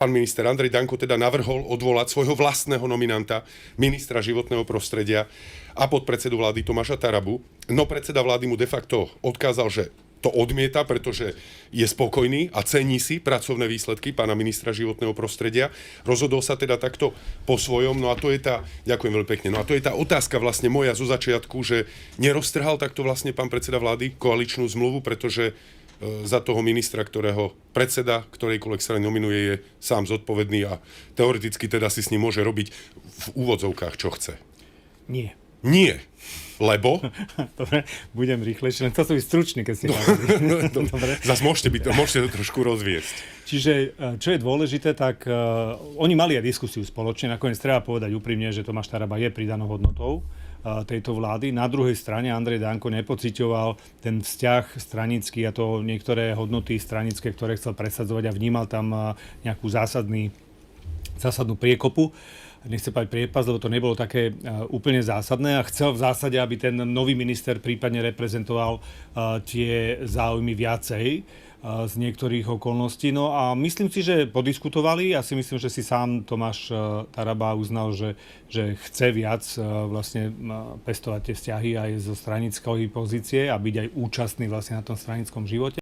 Pán minister Andrej Danko teda navrhol odvolať svojho vlastného nominanta, ministra životného prostredia a podpredsedu vlády Tomáša Tarabu. No predseda vlády mu de facto odkázal, že to odmieta, pretože je spokojný a cení si pracovné výsledky pána ministra životného prostredia. Rozhodol sa teda takto po svojom. No a to je tá, ďakujem veľmi pekne, no a to je tá otázka vlastne moja zo začiatku, že neroztrhal takto vlastne pán predseda vlády koaličnú zmluvu, pretože za toho ministra, ktorého predseda ktorejkoľvek strany nominuje, je sám zodpovedný a teoreticky teda si s ním môže robiť v úvodzovkách, čo chce. Nie. Nie. Lebo? Dobre, budem rýchlejšie, len chcel som byť stručný, keď ste Dobre. Zas môžete to trošku rozviesť. Čiže, čo je dôležité, tak oni mali aj diskusiu spoločne. Nakoniec treba povedať úprimne, že Tomáš Taraba je pridanou hodnotou tejto vlády. Na druhej strane Andrej Danko nepociťoval ten vzťah stranický a to niektoré hodnoty stranické, ktoré chcel presadzovať a vnímal tam nejakú zásadnú priekopu. Nechcem povedať priepas, lebo to nebolo také úplne zásadné a chcel v zásade, aby ten nový minister prípadne reprezentoval tie záujmy viacej z niektorých okolností. No a myslím si, že podiskutovali. Ja si myslím, že si sám Tomáš Taraba uznal, že chce viac vlastne pestovať tie vzťahy aj zo stranickej pozície a byť aj účastný vlastne na tom stranickom živote.